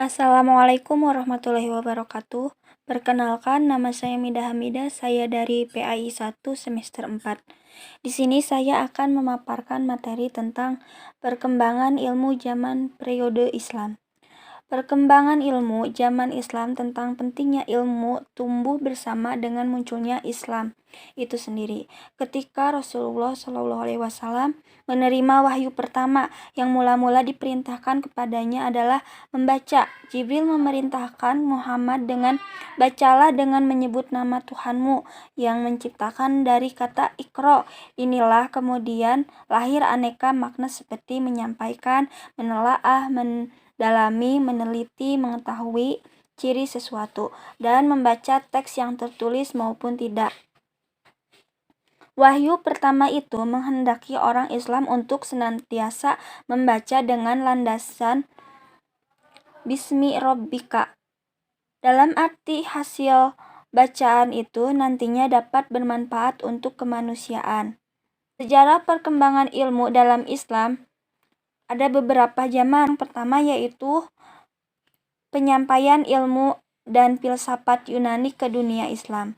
Assalamualaikum warahmatullahi wabarakatuh. Perkenalkan, nama saya Mida Hamidah, saya dari PAI 1 semester 4. Di sini saya akan memaparkan materi tentang perkembangan ilmu zaman periode Islam. Perkembangan ilmu zaman Islam tentang pentingnya ilmu tumbuh bersama dengan munculnya Islam itu sendiri. Ketika Rasulullah SAW menerima wahyu pertama yang mula-mula diperintahkan kepadanya adalah membaca, Jibril memerintahkan Muhammad dengan bacalah dengan menyebut nama Tuhanmu yang menciptakan dari kata Iqra. Inilah kemudian lahir aneka makna seperti menyampaikan, menelaah, dalami, meneliti, mengetahui ciri sesuatu, dan membaca teks yang tertulis maupun tidak. Wahyu pertama itu menghendaki orang Islam untuk senantiasa membaca dengan landasan Bismi Rabbika. Dalam arti hasil bacaan itu nantinya dapat bermanfaat untuk kemanusiaan. Sejarah perkembangan ilmu dalam Islam ada beberapa zaman. Yang pertama yaitu penyampaian ilmu dan filsafat Yunani ke dunia Islam.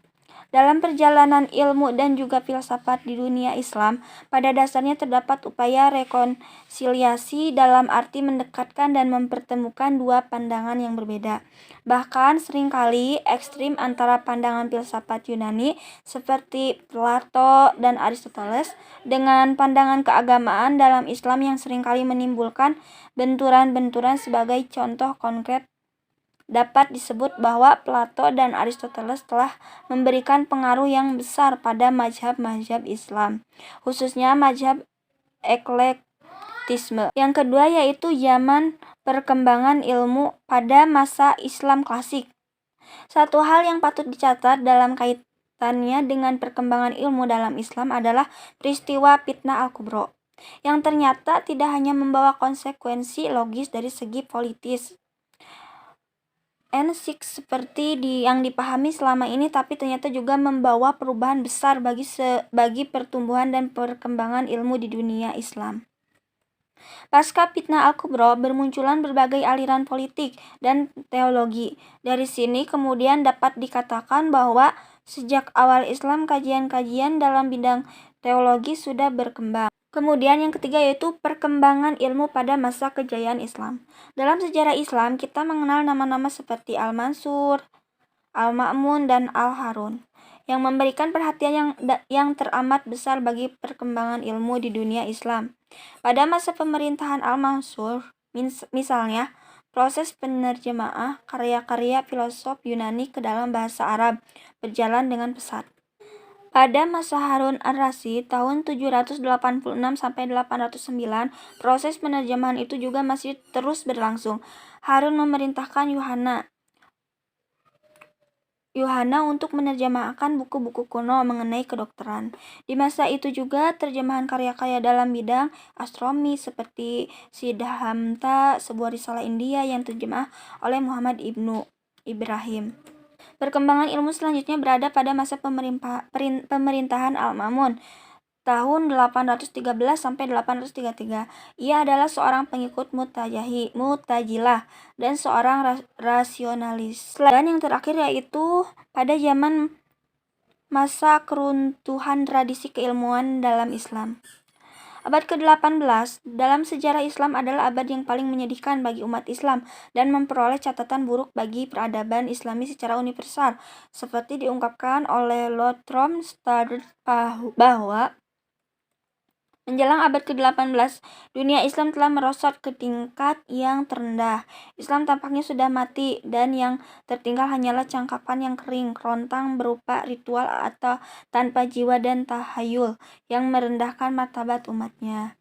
Dalam perjalanan ilmu dan juga filsafat di dunia Islam, pada dasarnya terdapat upaya rekonsiliasi dalam arti mendekatkan dan mempertemukan dua pandangan yang berbeda. Bahkan seringkali ekstrim antara pandangan filsafat Yunani seperti Plato dan Aristoteles dengan pandangan keagamaan dalam Islam yang seringkali menimbulkan benturan-benturan. Sebagai contoh konkret dapat disebut bahwa Plato dan Aristoteles telah memberikan pengaruh yang besar pada mazhab-mazhab Islam, khususnya mazhab eklektisme. Yang kedua yaitu zaman perkembangan ilmu pada masa Islam klasik. Satu hal yang patut dicatat dalam kaitannya dengan perkembangan ilmu dalam Islam adalah peristiwa Fitnah Al-Kubra, yang ternyata tidak hanya membawa konsekuensi logis dari segi politis seperti yang dipahami selama ini, tapi ternyata juga membawa perubahan besar bagi pertumbuhan dan perkembangan ilmu di dunia Islam. Pasca Fitnah Al-Kubra bermunculan berbagai aliran politik dan teologi. Dari sini kemudian dapat dikatakan bahwa sejak awal Islam kajian-kajian dalam bidang teologi sudah berkembang. Kemudian yang ketiga yaitu perkembangan ilmu pada masa kejayaan Islam. Dalam sejarah Islam kita mengenal nama-nama seperti Al-Mansur, Al-Ma'mun, dan Al-Harun yang memberikan perhatian yang teramat besar bagi perkembangan ilmu di dunia Islam. Pada masa pemerintahan Al-Mansur, misalnya, proses penerjemahan karya-karya filosof Yunani ke dalam bahasa Arab berjalan dengan pesat. Pada masa Harun ar-Rasyid tahun 786 sampai 809, proses penerjemahan itu juga masih terus berlangsung. Harun memerintahkan Yohana untuk menerjemahkan buku-buku kuno mengenai kedokteran. Di masa itu juga terjemahan karya-karya dalam bidang astronomi seperti Siddhartha, sebuah risalah India yang terjemah oleh Muhammad ibnu Ibrahim. Perkembangan ilmu selanjutnya berada pada masa pemerintahan Al-Ma'mun tahun 813 sampai 833. Ia adalah seorang pengikut Mu'tazilah dan seorang rasionalis. Dan yang terakhir yaitu pada zaman masa keruntuhan tradisi keilmuan dalam Islam. Abad ke-18 dalam sejarah Islam adalah abad yang paling menyedihkan bagi umat Islam dan memperoleh catatan buruk bagi peradaban Islami secara universal. Seperti diungkapkan oleh Lotrom Studdert bahwa menjelang abad ke-18, dunia Islam telah merosot ke tingkat yang terendah. Islam tampaknya sudah mati dan yang tertinggal hanyalah cangkapan yang kering, kerontang berupa ritual atau tanpa jiwa dan tahayul yang merendahkan martabat umatnya.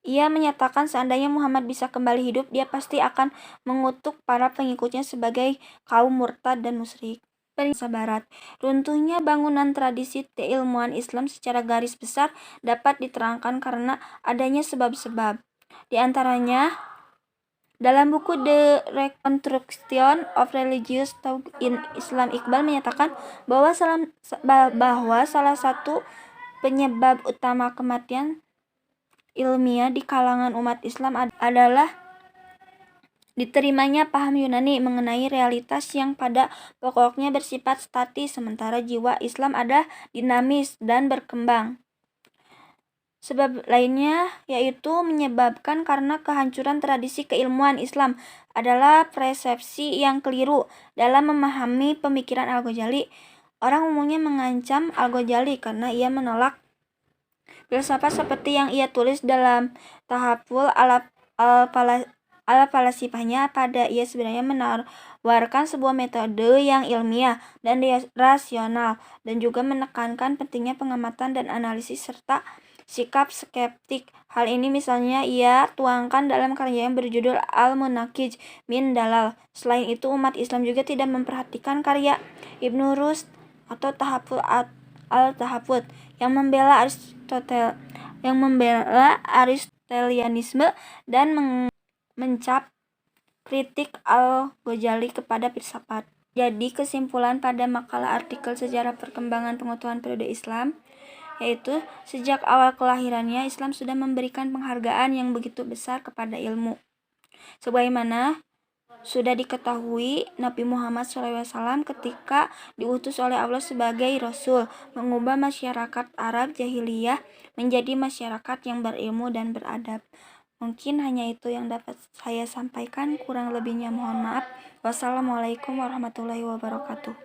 Ia menyatakan seandainya Muhammad bisa kembali hidup, dia pasti akan mengutuk para pengikutnya sebagai kaum murtad dan musyrik. Barat. Runtuhnya bangunan tradisi keilmuan Islam secara garis besar dapat diterangkan karena adanya sebab-sebab. Di antaranya, dalam buku The Reconstruction of Religious Thought in Islam, Iqbal menyatakan bahwa salah satu penyebab utama kematian ilmiah di kalangan umat Islam adalah diterimanya paham Yunani mengenai realitas yang pada pokoknya bersifat statis, sementara jiwa Islam adalah dinamis dan berkembang. Sebab lainnya yaitu menyebabkan karena kehancuran tradisi keilmuan Islam adalah persepsi yang keliru dalam memahami pemikiran Al-Ghazali. Orang umumnya mengancam Al-Ghazali karena ia menolak filsafat seperti yang ia tulis dalam Tahaful al-Falasifahnya. Pada ia sebenarnya menawarkan sebuah metode yang ilmiah dan rasional dan juga menekankan pentingnya pengamatan dan analisis serta sikap skeptik. Hal ini misalnya ia tuangkan dalam karya yang berjudul Al-Munaqidh min Dalal. Selain itu, umat Islam juga tidak memperhatikan karya Ibnu Rushd atau Tahaful al-Tahafut yang membela Aristotelianisme dan mencap kritik Al-Ghazali kepada filsafat. Jadi kesimpulan pada makalah artikel sejarah perkembangan pengetahuan periode Islam yaitu sejak awal kelahirannya Islam sudah memberikan penghargaan yang begitu besar kepada ilmu. Sebagaimana sudah diketahui, Nabi Muhammad SAW ketika diutus oleh Allah sebagai Rasul mengubah masyarakat Arab jahiliyah menjadi masyarakat yang berilmu dan beradab. Mungkin hanya itu yang dapat saya sampaikan, kurang lebihnya mohon maaf. Wassalamualaikum warahmatullahi wabarakatuh.